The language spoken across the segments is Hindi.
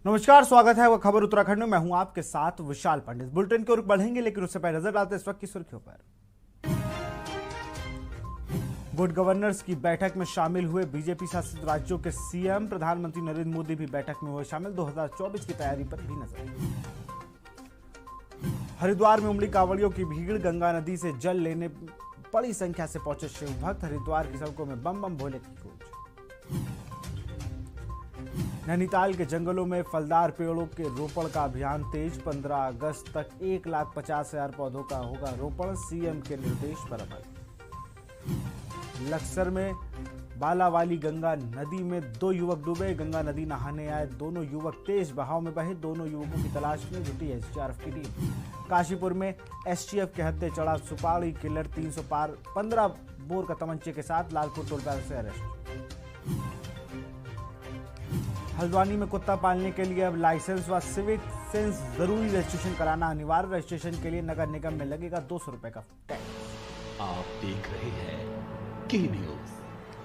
नमस्कार, स्वागत है वह खबर उत्तराखंड में। मैं हूं आपके साथ विशाल पंडित। बुलेटिन की ओर बढ़ेंगे, लेकिन उससे पहले नजर डालते हैं इस वक्त की सुर्खियों पर। गुड गवर्नेंस की बैठक में शामिल हुए बीजेपी शासित राज्यों के सीएम। प्रधानमंत्री नरेंद्र मोदी भी बैठक में हुए शामिल। 2024 की तैयारी पर भी नजर। हरिद्वार में उमड़ी कांवड़ियों की भीड़। गंगा नदी से जल लेने बड़ी संख्या से पहुंचे शिव भक्त। हरिद्वार की सड़कों में बम बम भोले की गूंज। नैनीताल के जंगलों में फलदार पेड़ों के रोपण का अभियान तेज। 15 अगस्त तक 1,50,000 पौधों का होगा रोपण। सीएम के निर्देश पर अमल। लक्सर में बालावाली गंगा नदी में 2 युवक डूबे। गंगा नदी नहाने आए दोनों युवक तेज बहाव में बहे। दोनों युवकों की तलाश में जुटी एसडीआरएफ की टीम। काशीपुर में एसटीएफ के हत्थे चढ़ा सुपारी किलर। 300 पार 15 बोर का तमंचे के साथ लालपुर टोल प्लाजा से अरेस्ट। हल्द्वानी में कुत्ता पालने के लिए अब लाइसेंस व सिविक सेंस जरूरी। रजिस्ट्रेशन कराना अनिवार्य। रजिस्ट्रेशन के लिए नगर निगम में लगेगा 200 रुपए का टैक्स। आप देख रहे हैं की न्यूज,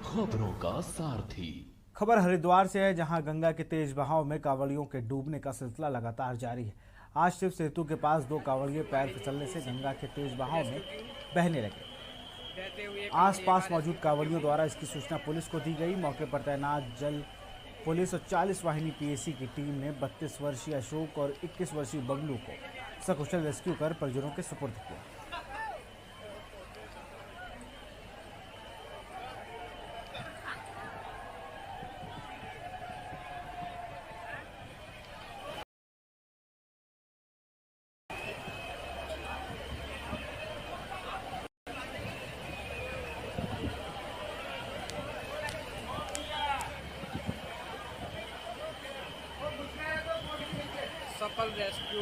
खबरों का सारथी। खबर हरिद्वार से है, जहां गंगा के तेज बहाव में कांवड़ियों के डूबने का सिलसिला लगातार जारी है। आज शिव सेतु के पास 2 कांवड़िए पैर फिसलने से गंगा के तेज बहाव में बहने लगे। आसपास मौजूद कांवड़ियों द्वारा इसकी सूचना पुलिस को दी गई। मौके पर तैनात जल पुलिस और 40 वाहिनी पीएसी की टीम ने 32 वर्षीय अशोक और 21 वर्षीय बबलू को सकुशल रेस्क्यू कर परिजनों के सुपुर्द किया। सफल रेस्क्यू।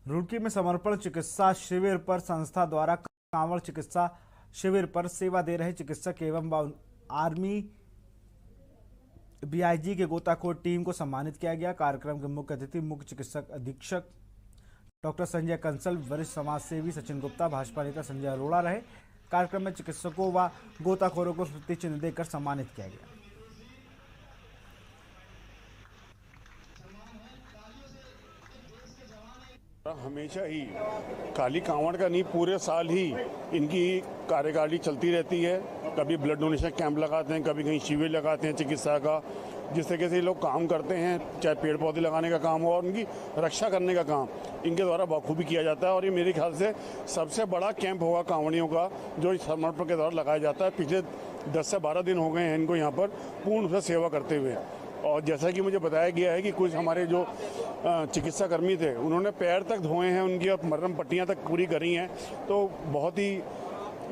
रुड़की में समर्पण चिकित्सा शिविर पर संस्था द्वारा कांवड़ चिकित्सा शिविर पर सेवा दे रहे चिकित्सक एवं आर्मी बीआईजी के गोताखोर टीम को सम्मानित किया गया। कार्यक्रम के मुख्य अतिथि मुख्य चिकित्सक अधीक्षक डॉक्टर संजय कंसल, वरिष्ठ समाज सेवी सचिन गुप्ता, भाजपा नेता संजय अरोड़ा रहे। कार्यक्रम में चिकित्सकों व गोताखोरों को स्मृति चिन्ह देकर सम्मानित किया गया। हमेशा ही काली कांवड़ का नहीं, पूरे साल ही इनकी कार्यकारिणी चलती रहती है। कभी ब्लड डोनेशन कैंप लगाते हैं, कभी कहीं शिविर लगाते हैं चिकित्सा का। जिस तरीके से ये लोग काम करते हैं, चाहे पेड़ पौधे लगाने का काम हो और उनकी रक्षा करने का काम इनके द्वारा बखूबी किया जाता है। और ये मेरे ख्याल से सबसे बड़ा कैंप होगा कांवड़ियों का जो इस समर्पण के द्वारा लगाया जाता है। पिछले 10 से 12 दिन हो गए हैं इनको यहाँ पर पूर्ण रूप से सेवा करते हुए। और जैसा कि मुझे बताया गया है कि कुछ हमारे जो चिकित्सा कर्मी थे उन्होंने पैर तक धोए हैं उनकी और मरहम पट्टियाँ तक पूरी करी हैं। तो बहुत ही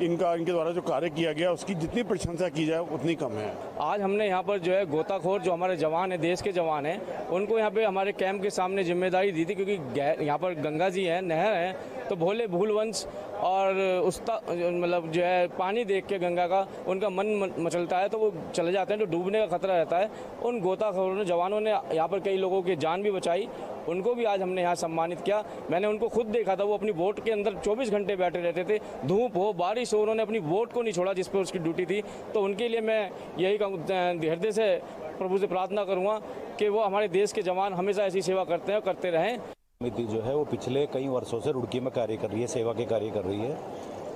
इनके द्वारा जो कार्य किया गया उसकी जितनी प्रशंसा की जाए उतनी कम है। आज हमने यहाँ पर जो है गोताखोर जो हमारे जवान हैं, देश के जवान हैं, उनको यहाँ पे हमारे कैंप के सामने जिम्मेदारी दी थी, क्योंकि यहाँ पर गंगा जी है, नहर है, तो भोले भूलवंश और उसका मतलब जो है पानी देख के गंगा का उनका मन मचलता है, तो वो चले जाते हैं, तो डूबने का खतरा रहता है। उन गोताखोरों ने, जवानों ने यहाँ पर कई लोगों की जान भी बचाई। उनको भी आज हमने यहाँ सम्मानित किया। मैंने उनको खुद देखा था, वो अपनी बोट के अंदर 24 घंटे बैठे रहते थे, धूप हो बारिश हो, उन्होंने अपनी बोट को नहीं छोड़ा जिस पर उसकी ड्यूटी थी। तो उनके लिए मैं यही हृदय से प्रभु से प्रार्थना करूँगा कि वो हमारे देश के जवान हमेशा ऐसी सेवा करते हैं और करते रहें। समिति जो है वो पिछले कई वर्षों से रुड़की में कार्य कर रही है, सेवा के कार्य कर रही है।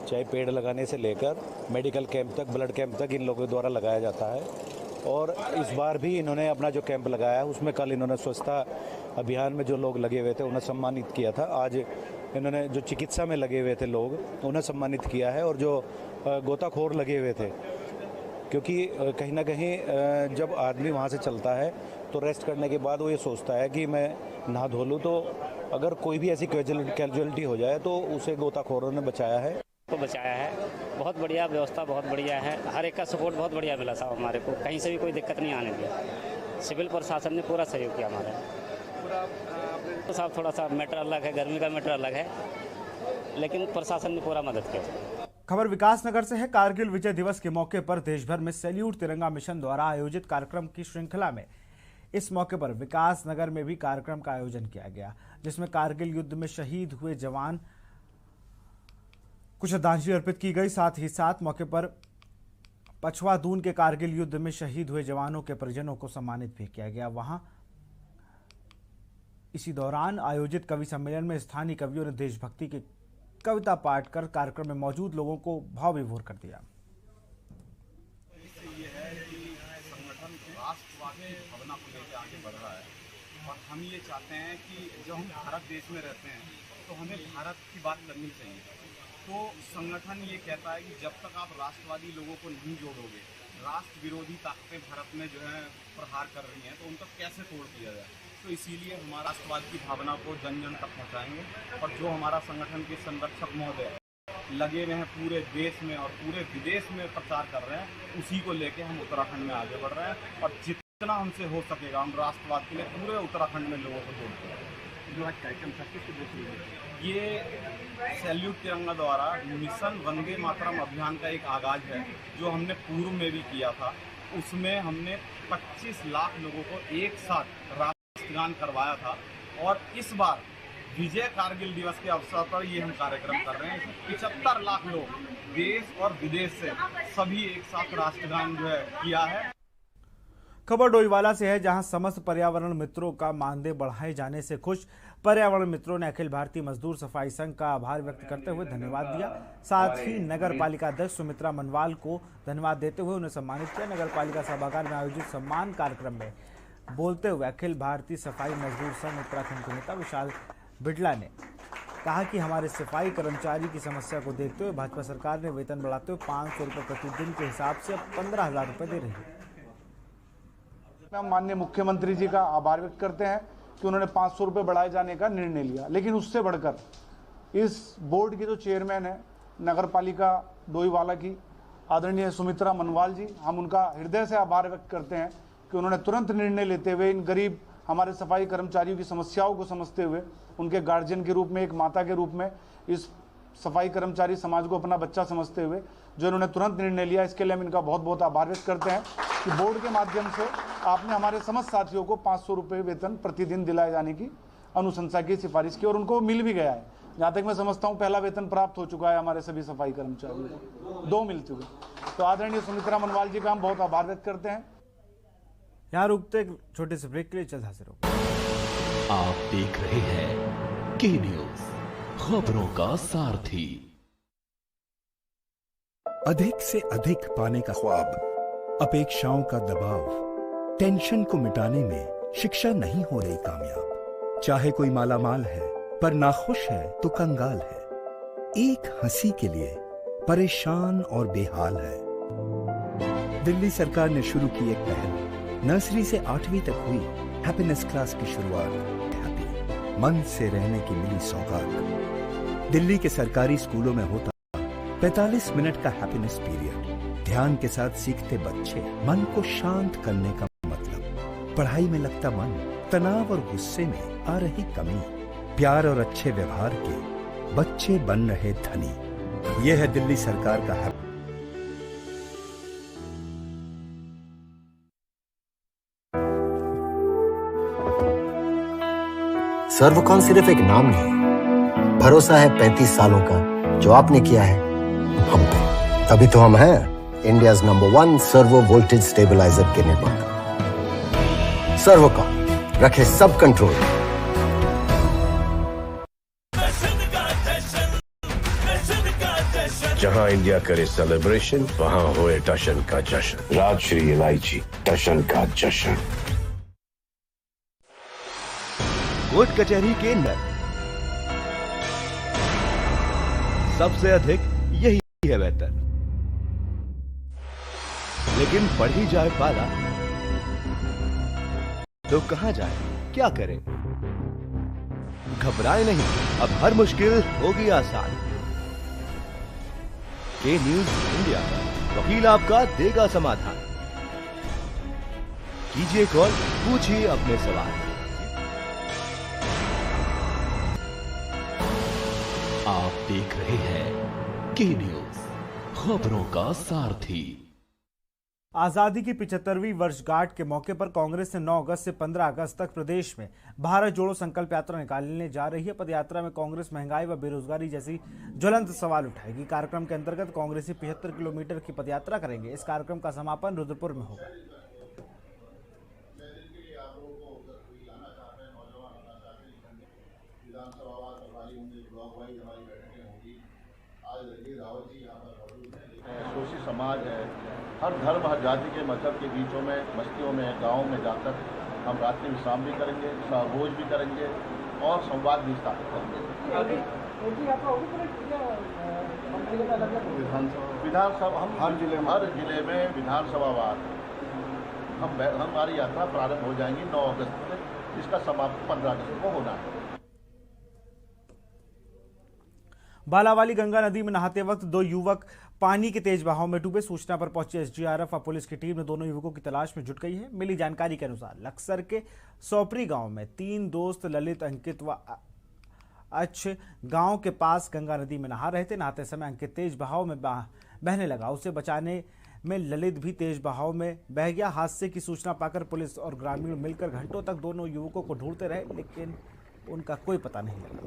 चाहे पेड़ लगाने से लेकर मेडिकल कैंप तक, ब्लड कैंप तक इन लोगों द्वारा लगाया जाता है। और इस बार भी इन्होंने अपना जो कैंप लगाया है उसमें कल इन्होंने स्वच्छता अभियान में जो लोग लगे हुए थे उन्हें सम्मानित किया था। आज इन्होंने जो चिकित्सा में लगे हुए थे लोग उन्हें सम्मानित किया है। और जो गोताखोर लगे हुए थे, क्योंकि कहीं ना कहीं जब आदमी वहाँ से चलता है तो रेस्ट करने के बाद वो ये सोचता है कि मैं नहा धो लूँ, तो अगर कोई भी ऐसी कैजुअलिटी हो जाए तो उसे गोताखोरों ने बचाया है। को बचाया है। बहुत बढ़िया व्यवस्था, बहुत बढ़िया है। हर एक का सपोर्ट बहुत बढ़िया मिला साहब हमारे को, कहीं से भी कोई दिक्कत नहीं आने दिया। सिविल प्रशासन ने पूरा सहयोग किया हमारा। तो साहब थोड़ा सा मैटर अलग है, गर्मी का मैटर अलग है, लेकिन प्रशासन ने पूरा मदद किया। खबर विकासनगर से है। कारगिल विजय दिवस के मौके पर देश भर में सैल्यूट तिरंगा मिशन द्वारा आयोजित कार्यक्रम की श्रृंखला में इस मौके पर विकासनगर में भी कार्यक्रम का आयोजन किया गया, जिसमें कारगिल युद्ध में शहीद हुए जवान कुछ श्रद्धांजलि अर्पित की गई। साथ ही साथ मौके पर पछवा दून के कारगिल युद्ध में शहीद हुए जवानों के परिजनों को सम्मानित भी किया गया। वहां इसी दौरान आयोजित कवि सम्मेलन में स्थानीय कवियों ने देशभक्ति की कविता पाठ कर कार्यक्रम में मौजूद लोगों को भाव विभोर कर दिया। ये है कि संगठन राष्ट्रवाद की भावना को लेकर आगे बढ़ रहा है और हम ये चाहते हैं कि जब हम भारत देश में रहते हैं तो हमें भारत की बात करनी चाहिए। तो संगठन ये कहता है कि जब तक आप राष्ट्रवादी लोगों को नहीं जोड़ोगे, राष्ट्र विरोधी ताकतें भारत में जो है प्रहार कर रही हैं, तो उनका कैसे तोड़ दिया जाए। तो इसीलिए हमारा राष्ट्रवाद की भावना को जन जन तक पहुँचाएंगे और जो हमारा संगठन के संरक्षक महोदय लगे हुए हैं पूरे देश में और पूरे विदेश में प्रचार कर रहे हैं, उसी को लेके हम उत्तराखंड में आगे बढ़ रहे हैं और जितना हमसे हो सकेगा हम राष्ट्रवाद के लिए पूरे उत्तराखंड में लोगों को जोड़ते हैं। जो आज कार्यक्रम था किस उद्देश्य में? ये सैल्यूट तिरंगा द्वारा मिशन वंदे मातरम अभियान का एक आगाज है जो हमने पूर्व में भी किया था। उसमें हमने 25 लाख लोगों को एक साथ राष्ट्रगान करवाया था और इस बार विजय कारगिल दिवस के अवसर पर ये हम कार्यक्रम कर रहे हैं। 75 लाख लोग देश और विदेश से सभी एक साथ राष्ट्रगान जो है किया है। खबर डोईवाला से है, जहां समस्त पर्यावरण मित्रों का मानदेय बढ़ाए जाने से खुश पर्यावरण मित्रों ने अखिल भारतीय मजदूर सफाई संघ का आभार व्यक्त करते हुए धन्यवाद दिया। साथ ही नगर पालिका अध्यक्ष सुमित्रा मनवाल को धन्यवाद देते हुए उन्हें सम्मानित किया। नगर पालिका सभागार में आयोजित सम्मान कार्यक्रम में बोलते हुए अखिल भारतीय सफाई मजदूर संघ उत्तराखंड के नेता विशाल बिड़ला ने कहा कि हमारे सफाई कर्मचारी की समस्या को देखते हुए भाजपा सरकार ने वेतन बढ़ाते हुए 500 रुपये प्रतिदिन के हिसाब से अब 15,000 रुपये दे रही है। हम माननीय मुख्यमंत्री जी का आभार व्यक्त करते हैं कि उन्होंने 500 रुपये बढ़ाए जाने का निर्णय लिया। लेकिन उससे बढ़कर इस बोर्ड की जो चेयरमैन है नगर पालिका डोईवाला की आदरणीय सुमित्रा मनवाल जी, हम उनका हृदय से आभार व्यक्त करते हैं कि उन्होंने तुरंत निर्णय लेते हुए इन गरीब हमारे सफाई कर्मचारियों की समस्याओं को समझते हुए उनके गार्जियन के रूप में, एक माता के रूप में इस सफाई कर्मचारी समाज को अपना बच्चा समझते हुए जो इन्होंने तुरंत निर्णय लिया, इसके लिए हम इनका बहुत बहुत आभार व्यक्त करते हैं कि बोर्ड के माध्यम से आपने हमारे समस्त साथियों को 500 रुपये वेतन प्रतिदिन दिलाए जाने की अनुशंसा की, सिफारिश की और उनको मिल भी गया है। जहाँ तक मैं समझता हूँ पहला वेतन प्राप्त हो चुका है हमारे सभी सफाई कर्मचारियों को, 2 मिल चुके। तो आदरणीय सुमित्रा मनवाल जी का हम बहुत आभार व्यक्त करते हैं। यहाँ रुकते एक छोटे से ब्रेक के लिए, जल्द हाजिर होगा। आप देख रहे हैं के न्यूज, खबरों का सारथी। अधिक से अधिक पाने का ख्वाब, अपेक्षाओं का दबाव, टेंशन को मिटाने में शिक्षा नहीं हो रही कामयाब। चाहे कोई मालामाल है पर नाखुश है तो कंगाल है, एक हंसी के लिए परेशान और बेहाल है। दिल्ली सरकार ने शुरू की एक पहल, नर्सरी से 8वीं तक हुई हैप्पीनेस क्लास की शुरुआत। हैप्पी मन से रहने की मिली सौगात। दिल्ली के सरकारी स्कूलों में होता 45 मिनट का हैप्पीनेस पीरियड। ध्यान के साथ सीखते बच्चे, मन को शांत करने का मतलब, पढ़ाई में लगता मन, तनाव और गुस्से में आ रही कमी, प्यार और अच्छे व्यवहार के बच्चे बन रहे धनी। यह है दिल्ली सरकार का सर्वकॉन सिर्फ एक नाम नहीं, भरोसा है 35 सालों का जो आपने किया है हम पे। तभी तो हम हैं India's number 1 servo voltage stabiliser के निर्माता। सर्वकॉन रखे सब कंट्रोल। जहां इंडिया करे सेलिब्रेशन, वहां होए टशन का जश्न। राजश्री इलायची, टशन का जश्न। कोर्ट कचहरी के अंदर सबसे अधिक यही है वेतन, लेकिन बढ़ ही जाए पाला तो कहां जाए, क्या करें? घबराए नहीं, अब हर मुश्किल होगी आसान। के न्यूज इंडिया वकील आपका देगा समाधान। कीजिए कॉल, पूछिए अपने सवाल। आप देख रहे हैं के न्यूज, खबरों का सारथी। आज़ादी की 75वीं वर्षगांठ के मौके पर कांग्रेस ने 9 अगस्त से 15 अगस्त तक प्रदेश में भारत जोड़ो संकल्प यात्रा निकालने जा रही है। पदयात्रा में कांग्रेस महंगाई व बेरोजगारी जैसी ज्वलंत सवाल उठाएगी। कार्यक्रम के अंतर्गत कांग्रेसी 75 किलोमीटर की पदयात्रा करेंगे। इस कार्यक्रम का समापन रुद्रपुर में होगा। शोषित समाज है, हर धर्म हर जाति के मजहब के बीचों में, बस्तियों में, गाँव में जाकर हम रात्रि विश्राम भी करेंगे, भोज भी करेंगे और संवाद भी स्थापित करेंगे। विधानसभा हम हर जिले में विधानसभावार हमारी यात्रा प्रारंभ हो जाएंगी 9 अगस्त से, जिसका समापन 15 अगस्त को होना है। बालावाली गंगा नदी में नहाते वक्त 2 युवक पानी के तेज बहाव में डूबे। सूचना पर पहुंची एसडीआरएफ और पुलिस की टीम ने दोनों युवकों की तलाश में जुट गई है। मिली जानकारी के अनुसार लक्सर के सोपरी गांव में 3 दोस्त ललित, अंकित व अच्छ गांव के पास गंगा नदी में नहा रहे थे। नहाते समय अंकित तेज बहाव में बहने लगा। उसे बचाने में ललित भी तेज बहाव में बह गया। हादसे की सूचना पाकर पुलिस और ग्रामीण मिलकर घंटों तक दोनों युवकों को ढूंढते रहे, लेकिन उनका कोई पता नहीं लगा।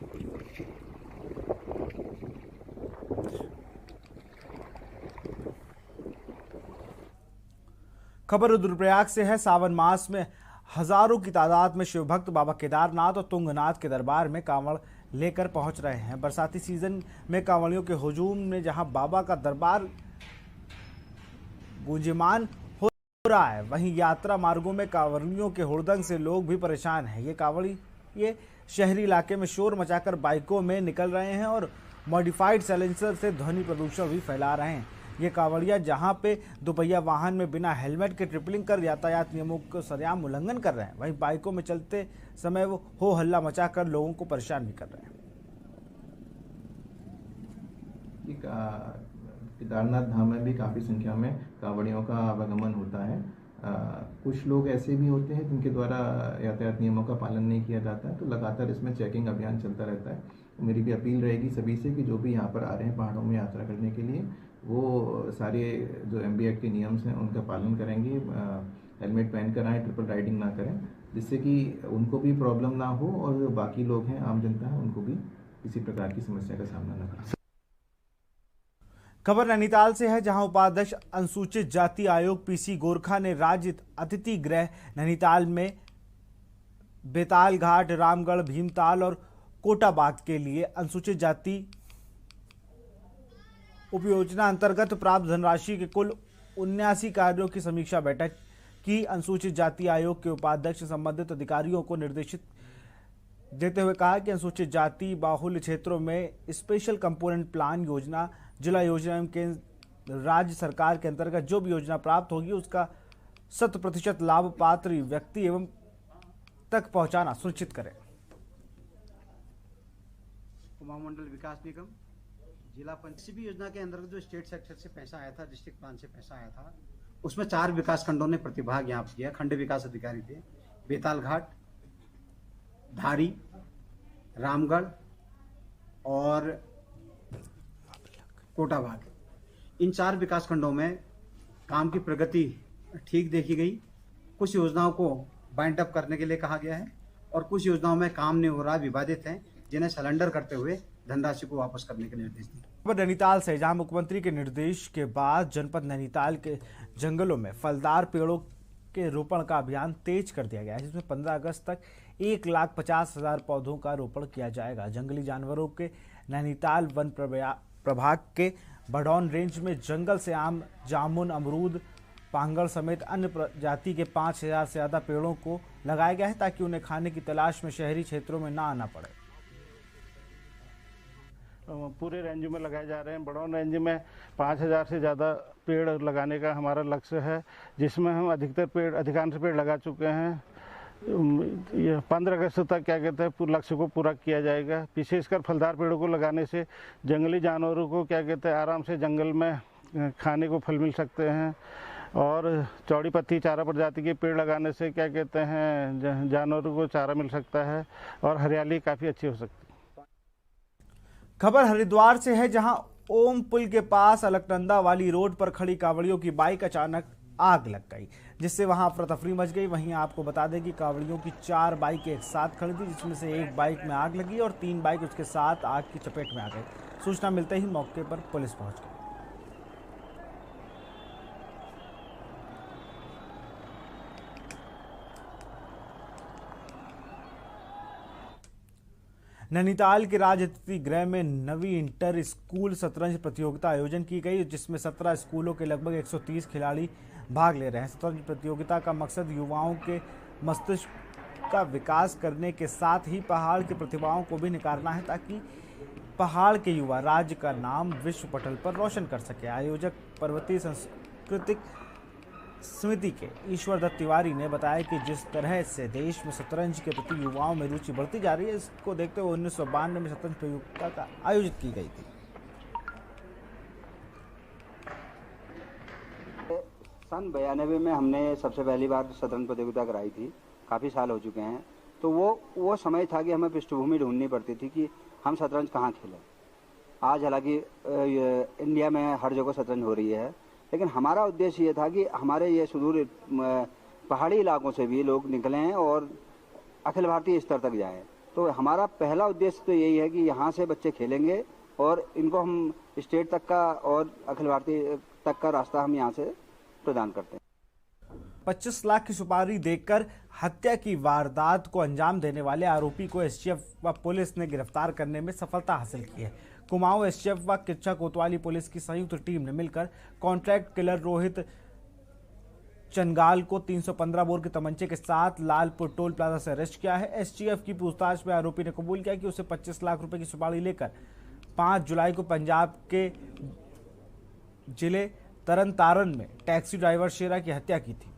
खबर रुद्रप्रयाग से है। सावन मास में हजारों की तादाद में शिव भक्त बाबा केदारनाथ और तुंगनाथ के दरबार में कांवड़ लेकर पहुंच रहे हैं। बरसाती सीजन में कांवड़ियों के हुजूम में जहां बाबा का दरबार गूंजमान हो रहा है, वहीं यात्रा मार्गों में कांवड़ियों के हुड़दंग से लोग भी परेशान हैं। ये शहरी इलाके में शोर मचाकर बाइकों में निकल रहे हैं और मॉडिफाइड साइलेंसर से ध्वनि प्रदूषण भी फैला रहे हैं। ये कांवड़िया जहां पे दोपहिया वाहन में बिना हेलमेट के ट्रिपलिंग कर यातायात नियमों को सरेआम उल्लंघन कर रहे हैं, वहीं बाइकों में चलते समय वो हो हल्ला मचाकर लोगों को परेशान भी कर रहे हैं। केदारनाथ धाम में भी काफ़ी संख्या में कांवड़ियों का आवागमन होता है। कुछ लोग ऐसे भी होते हैं जिनके द्वारा यातायात नियमों का पालन नहीं किया जाता है, तो लगातार इसमें चेकिंग अभियान चलता रहता है। तो मेरी भी अपील रहेगी सभी से कि जो भी यहाँ पर आ रहे हैं पहाड़ों में यात्रा करने के लिए, वो सारे जो MB एक्ट के नियम्स हैं उनका पालन करेंगे, हेलमेट पहन कर आएँ, ट्रिपल राइडिंग ना करें, जिससे कि उनको भी प्रॉब्लम ना हो और जो बाकी लोग हैं, आम जनता है, उनको भी किसी प्रकार की समस्या का सामना न करना। खबर नैनीताल से है, जहां उपाध्यक्ष अनुसूचित जाति आयोग PC गोरखा ने राज्य अतिथि गृह नैनीताल में बेताल घाट, रामगढ़, भीमताल और कोटाबाग के लिए अनुसूचित जाति उपयोजना अंतर्गत प्राप्त धनराशि के कुल 79 कार्यों की समीक्षा बैठक की। अनुसूचित जाति आयोग के उपाध्यक्ष संबंधित अधिकारियों को निर्देशित देते हुए कहा कि अनुसूचित जाति बाहुल्य क्षेत्रों में स्पेशल कंपोनेंट प्लान योजना, जिला योजना एवं केंद्र राज्य सरकार के अंतर्गत जो भी योजना प्राप्त होगी उसका 100% लाभ पात्र व्यक्ति एवं तक पहुंचाना सुनिश्चित करें। उपमंडल विकास निगम, जिला पंचायत योजना के अंतर्गत जो स्टेट सेक्टर से पैसा आया था, डिस्ट्रिक्ट प्लान से पैसा आया था, उसमें 4 विकास खंडों ने प्रतिभाग यहाँ किया। खंड विकास अधिकारी थे बेताल घाट, धारी, रामगढ़ और कोटाबाग। इन 4 विकास खंडों में काम की प्रगति ठीक देखी गई। कुछ योजनाओं को बाइंड अप करने के लिए कहा गया है और कुछ योजनाओं में काम नहीं हो रहा, विवादित हैं, जिन्हें सरेंडर करते हुए धनराशि को वापस करने के निर्देश दिए। खबर नैनीताल से, जहां मुख्यमंत्री के निर्देश के बाद जनपद नैनीताल के जंगलों में फलदार पेड़ों के रोपण का अभियान तेज कर दिया गया है, जिसमें 15 अगस्त तक 1,50,000 पौधों का रोपण किया जाएगा। जंगली जानवरों के नैनीताल वन प्रभाग के बडौन रेंज में जंगल से आम, जामुन, अमरूद, पांगड़ समेत अन्य प्रजाति के 5,000 से ज़्यादा पेड़ों को लगाया गया है, ताकि उन्हें खाने की तलाश में शहरी क्षेत्रों में ना आना पड़े। पूरे रेंज में लगाए जा रहे हैं। बडौन रेंज में 5,000 से ज़्यादा पेड़ लगाने का हमारा लक्ष्य है, जिसमें हम अधिकांश पेड़ लगा चुके हैं। ये 15 अगस्त तक क्या कहते हैं लक्ष्य को पूरा किया जाएगा। विशेषकर फलदार पेड़ों को लगाने से जंगली जानवरों को क्या कहते हैं आराम से जंगल में खाने को फल मिल सकते हैं, और चौड़ी पत्ती चारा प्रजाति के पेड़ लगाने से क्या कहते हैं जानवरों को चारा मिल सकता है और हरियाली काफ़ी अच्छी हो सकती है। खबर हरिद्वार से है, जहां ओम पुल के पास अलकनंदा वाली रोड पर खड़ी कांवड़ियों की बाइक अचानक आग लग गई, जिससे वहां अफरा तफरी मच गई। वहीं आपको बता दें कि कांवड़ियों की 4 बाइक एक साथ खड़ी थी, जिसमें से एक बाइक में आग लगी और 3 बाइक उसके साथ आग की चपेट में आ गई। सूचना मिलते ही मौके पर पुलिस पहुंच गई। नैनीताल के राज अतिथि गृह में नवी इंटर स्कूल शतरंज प्रतियोगिता आयोजन की गई, जिसमें 17 स्कूलों के लगभग 130 खिलाड़ी भाग ले रहे हैं। शतरंज प्रतियोगिता का मकसद युवाओं के मस्तिष्क का विकास करने के साथ ही पहाड़ की प्रतिभाओं को भी निखारना है, ताकि पहाड़ के युवा राज्य का नाम विश्व पटल पर रोशन कर सके। आयोजक पर्वतीय सांस्कृतिक समिति के ईश्वर दत्त तिवारी ने बताया कि जिस तरह से देश में शतरंज के प्रति युवाओं में रुचि बढ़ती जा रही है, इसको देखते हुए 1992 में शतरंज प्रतियोगिता का आयोजित की गई थी। सन 92 में हमने सबसे पहली बार शतरंज प्रतियोगिता कराई थी। काफ़ी साल हो चुके हैं। तो वो समय था कि हमें पृष्ठभूमि ढूंढनी पड़ती थी कि हम शतरंज कहाँ खेलें। आज हालांकि इंडिया में हर जगह शतरंज हो रही है, लेकिन हमारा उद्देश्य ये था कि हमारे ये सुदूर पहाड़ी इलाकों से भी लोग निकलें और अखिल भारतीय स्तर तक जाएं। तो हमारा पहला उद्देश्य तो यही है कि यहाँ से बच्चे खेलेंगे और इनको हम स्टेट तक का और अखिल भारतीय तक का रास्ता हम यहाँ से प्रदान करते हैं। 25 लाख की सुपारी देकर हत्या की वारदात को अंजाम देने वाले आरोपी को एसटीएफ व पुलिस ने गिरफ्तार करने में सफलता हासिल की है। कुमाऊं एसटीएफ व किच्चा कोतवाली पुलिस की संयुक्त टीम ने मिलकर कॉन्ट्रैक्ट किलर रोहित चंगाल को 315 बोर के तमंचे के साथ लालपुर टोल प्लाजा से अरेस्ट किया है। एसटीएफ की पूछताछ में आरोपी ने कबूल किया कि उसे 25 लाख रुपए की सुपारी लेकर 5 जुलाई को पंजाब के जिले तरन तारण में टैक्सी ड्राइवर शेरा की हत्या की थी।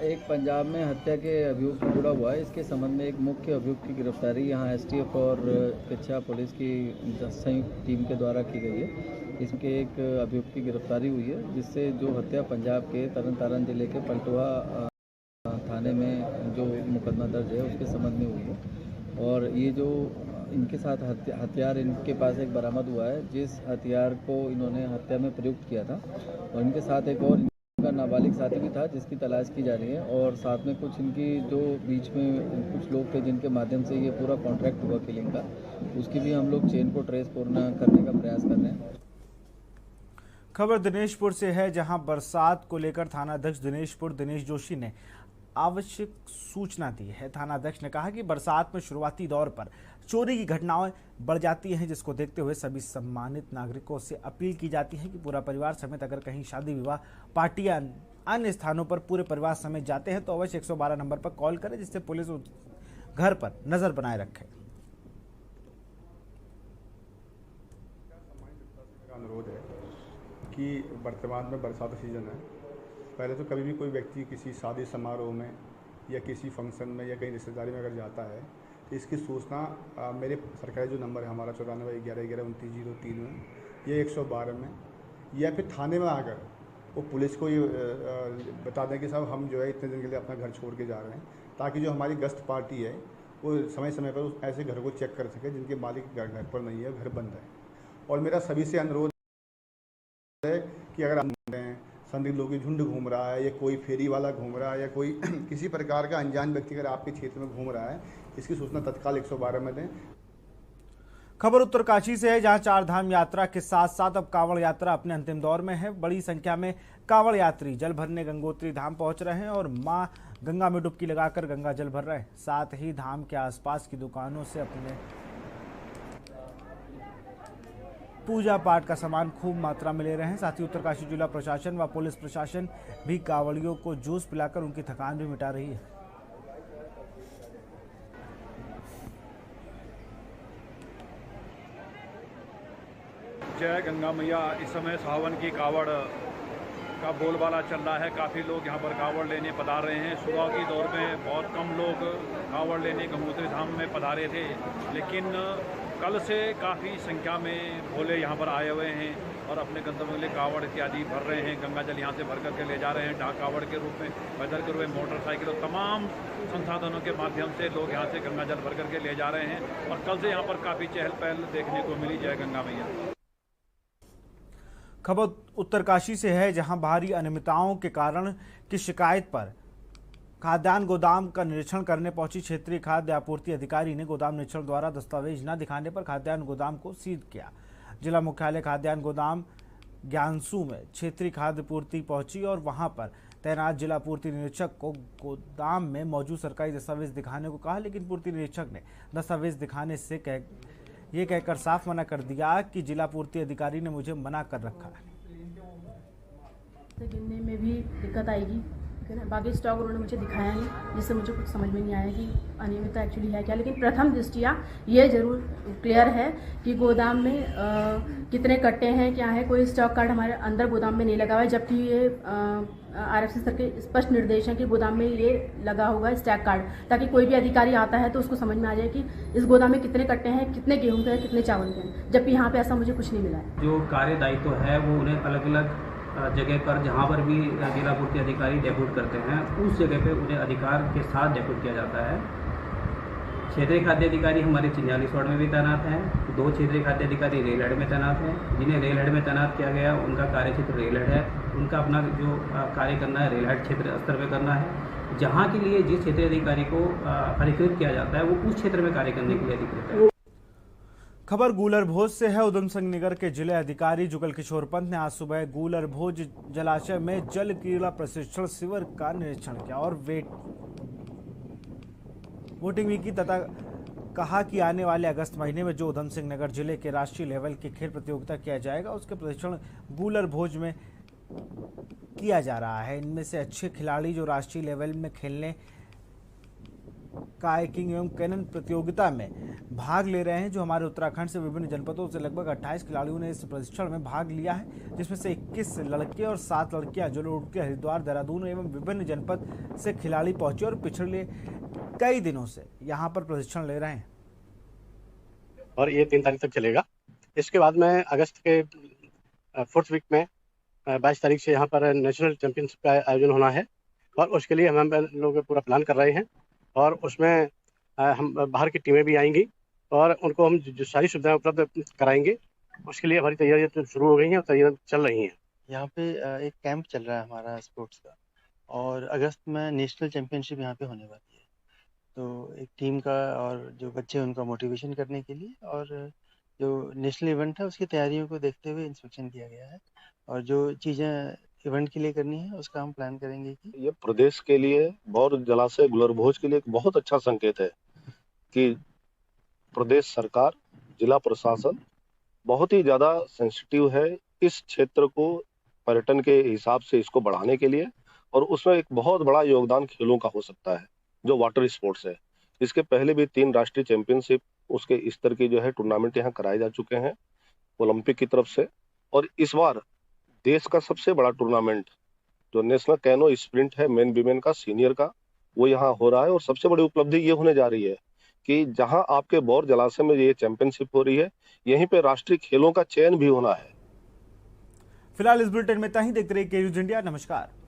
एक पंजाब में हत्या के अभियोग से जुड़ा हुआ है। इसके संबंध में एक मुख्य अभियुक्त की गिरफ्तारी यहाँ एसटीएफ और किच्चा पुलिस की संयुक्त टीम के द्वारा की गई है। इसके एक अभियुक्त की गिरफ्तारी हुई है, जिससे जो हत्या पंजाब के तरन तारण जिले के पलटुआ थाने में जो मुकदमा दर्ज है उसके संबंध में हुई है। और ये जो इनके साथ हथियार इनके पास एक बरामद हुआ है, जिस हथियार को इन्होंने हत्या में प्रयुक्त किया था। और इनके साथ एक और का नाबालिग साथी भी था, जिसकी तलाश की जा रही है। और साथ में कुछ इनकी जो बीच में कुछ लोग थे जिनके माध्यम से ये पूरा कॉन्ट्रैक्ट हुआ किलिंग का, उसकी भी हम लोग चेन को ट्रेस करने का प्रयास कर रहे हैं। खबर दिनेशपुर से है, जहां बरसात को लेकर थानाध्यक्ष दिनेशपुर दिनेश जोशी ने आवश्यक सूचना दी है। थानाध्यक्ष ने कहा कि बरसात में शुरुआती दौर पर चोरी की घटनाएं बढ़ जाती हैं, जिसको देखते हुए सभी सम्मानित नागरिकों से अपील की जाती है कि पूरा परिवार समेत अगर कहीं शादी विवाह पार्टी या अन्य स्थानों पर पूरे परिवार समेत जाते हैं तो अवश्य 112 नंबर पर कॉल करें, जिससे पुलिस घर पर नजर बनाए रखे। अनुरोध है कि वर्तमान में बरसात सीजन है। पहले तो कभी भी कोई व्यक्ति किसी शादी समारोह में या किसी फंक्शन में या कहीं रिश्तेदारी में अगर जाता है तो इसकी सूचना मेरे सरकारी जो नंबर है हमारा 9411112903 में या 112 में या फिर थाने में आकर वो पुलिस को ये बता दें कि साहब हम जो है इतने दिन के लिए अपना घर छोड़ के जा रहे हैं, ताकि जो हमारी गश्त पार्टी है वो समय समय पर उस ऐसे घर को चेक कर सके जिनके मालिक घर पर नहीं है, घर बंद है। और मेरा सभी से अनुरोध है कि अगर आप संदिग्ध लोगों की झुंड घूम रहा है या कोई फेरी वाला घूम रहा है या कोई किसी प्रकार का अनजान व्यक्ति अगर आपके क्षेत्र में घूम रहा है, इसकी सूचना तत्काल 112 में दें। खबर उत्तरकाशी से है, जहां 4 धाम यात्रा के साथ साथ अब कांवड़ यात्रा अपने अंतिम दौर में है। बड़ी संख्या में कांवड़ यात्री जल भरने गंगोत्री धाम पहुंच रहे हैं और मां गंगा में डुबकी लगाकर गंगा जल भर रहे हैं। साथ ही धाम के आसपास की दुकानों से अपने पूजा पाठ का सामान खूब मात्रा में ले रहे हैं। साथ ही उत्तरकाशी जिला प्रशासन व पुलिस प्रशासन भी कांवड़ियों को जूस पिलाकर उनकी थकान भी मिटा रही है। जय गंगा मैया। इस समय सावन की कावड़ का बोलबाला चल रहा है। काफ़ी लोग यहाँ पर कावड़ लेने पधार रहे हैं। सुबह की दौर में बहुत कम लोग कावड़ लेने गंगोत्री धाम में पधारे थे, लेकिन कल से काफ़ी संख्या में भोले यहाँ पर आए हुए हैं और अपने गंतव्य के लिए कावड़ इत्यादि भर रहे हैं। गंगा जल यहाँ से भर करके ले जा रहे हैं डाक कावड़ के रूप में, पैदल के रूप में, मोटरसाइकिल और तमाम संसाधनों के माध्यम से लोग यहाँ से गंगा जल भर करके ले जा रहे हैं। और कल से यहाँ पर काफ़ी चहल पहल देखने को मिली। जय गंगा मैया। खबर उत्तरकाशी से है, जहां भारी अनियमितताओं के कारण की शिकायत पर खाद्यान्न गोदाम का निरीक्षण करने पहुंची क्षेत्रीय खाद्य आपूर्ति अधिकारी ने गोदाम निरीक्षण द्वारा दस्तावेज न दिखाने पर खाद्यान्न गोदाम को सीज किया। जिला मुख्यालय खाद्यान्न गोदाम ज्ञानसू में क्षेत्रीय खाद्य पूर्ति पहुंची और वहां पर तैनात जिला पूर्ति निरीक्षक को गोदाम में मौजूद सरकारी दस्तावेज दिखाने को कहा, लेकिन पूर्ति निरीक्षक ने दस्तावेज दिखाने से ये कहकर साफ मना कर दिया कि जिला पूर्ति अधिकारी ने मुझे मना कर रखा है। गिनने में भी दिक्कत आएगी, बाकी स्टॉक उन्होंने मुझे दिखाया नहीं, जिससे मुझे कुछ समझ में नहीं आया कि अनियमितता एक्चुअली है क्या। लेकिन प्रथम दृष्टिया ये जरूर क्लियर है कि गोदाम में कितने कट्टे हैं, क्या है। कोई स्टॉक कार्ड हमारे अंदर गोदाम में नहीं लगा हुआ है, जबकि ये RFC सर के स्पष्ट निर्देश है कि गोदाम में ये लगा होगा स्टैक कार्ड, ताकि कोई भी अधिकारी आता है तो उसको समझ में आ जाए कि इस गोदाम में कितने कट्टे हैं, कितने गेहूं के हैं, कितने चावल के हैं। जबकि यहाँ पे ऐसा मुझे कुछ नहीं मिला है। जो कार्य दायित्व है वो उन्हें अलग अलग जगह पर जहाँ पर भी जिला पूर्ति अधिकारी डेप्यूट करते हैं उस जगह पे उन्हें अधिकार के साथ डेप्यूट किया जाता है। क्षेत्रीय खाद्य अधिकारी हमारे 44 वार्ड में भी तैनात हैं, 2 क्षेत्रीय खाद्य अधिकारी रेल हेड में तैनात हैं। जिन्हें रेल हेड में तैनात किया गया उनका कार्य क्षेत्र रेल हेड है, उनका अपना जो कार्य करना है रेल हेड क्षेत्र स्तर पर करना है। जहाँ के लिए जिस क्षेत्रीय अधिकारी को अधिकृत किया जाता है वो उस क्षेत्र में कार्य करने के लिए अधिकृत है। खबर गूलर भोज से है। उधम सिंह नगर के जिले अधिकारी जुगल किशोर पंत ने आज सुबह गूलर भोज जलाशय में जल क्रीड़ा प्रशिक्षण शिविर का निरीक्षण किया और वोटिंग भी की तथा कहा कि आने वाले अगस्त महीने में जो उधम सिंह नगर जिले के राष्ट्रीय लेवल की खेल प्रतियोगिता किया जाएगा उसके प्रशिक्षण गूलर भोज में किया जा रहा है। इनमें से अच्छे खिलाड़ी जो राष्ट्रीय लेवल में खेलने कायाकिंग एवं कैनन प्रतियोगिता में भाग ले रहे हैं। जो हमारे उत्तराखंड से विभिन्न जनपदों से लगभग 28 खिलाड़ियों ने इस प्रशिक्षण में भाग लिया है, जिसमें से 21 लड़के और 7 लड़कियां जो लोग के हरिद्वार, देहरादून एवं विभिन्न जनपद से खिलाड़ी पहुंचे और पिछले कई दिनों से यहां पर प्रशिक्षण ले रहे हैं। और ये 3 तारीख तक चलेगा। इसके बाद में अगस्त के 4th वीक में 22 तारीख से यहाँ पर नेशनल चैंपियनशिप का आयोजन होना है और उसके लिए हम लोग पूरा प्लान कर रहे हैं और उसमें हम बाहर की टीमें भी आएंगी और उनको हम जो सारी सुविधाएं उपलब्ध कराएंगे। उसके लिए हमारी तैयारियां तो शुरू हो गई हैं और तैयारियां चल रही हैं। यहाँ पे एक कैंप चल रहा है हमारा स्पोर्ट्स का और अगस्त में नेशनल चैंपियनशिप यहाँ पे होने वाली है। तो एक टीम का और जो बच्चे उनका मोटिवेशन करने के लिए और जो नेशनल इवेंट है उसकी तैयारियों को देखते हुए इंस्पेक्शन किया गया है और जो चीज़ें इवेंट के लिए करनी है उसका हम प्लान करेंगे। कि ये प्रदेश के लिए बौर जलाशय गूलर भोज के लिए एक बहुत अच्छा संकेत है कि प्रदेश सरकार, जिला प्रशासन बहुत ही ज्यादा सेंसिटिव है इस क्षेत्र को पर्यटन के हिसाब से इसको बढ़ाने के लिए और उसमें एक बहुत बड़ा योगदान खेलों का हो सकता है जो वाटर स्पोर्ट्स है। इसके पहले भी 3 राष्ट्रीय चैंपियनशिप उसके स्तर की जो है टूर्नामेंट यहाँ कराए जा चुके हैं ओलंपिक की तरफ से और इस बार देश का सबसे बड़ा टूर्नामेंट जो नेशनल कैनो स्प्रिंट है मेन विमेन का सीनियर का वो यहाँ हो रहा है और सबसे बड़ी उपलब्धि ये होने जा रही है कि जहां आपके बौर जलाशय में ये चैंपियनशिप हो रही है यहीं पे राष्ट्रीय खेलों का चयन भी होना है। फिलहाल इस बुलेटिन में इतना ही। देखते रहिए के न्यूज़ इंडिया। नमस्कार।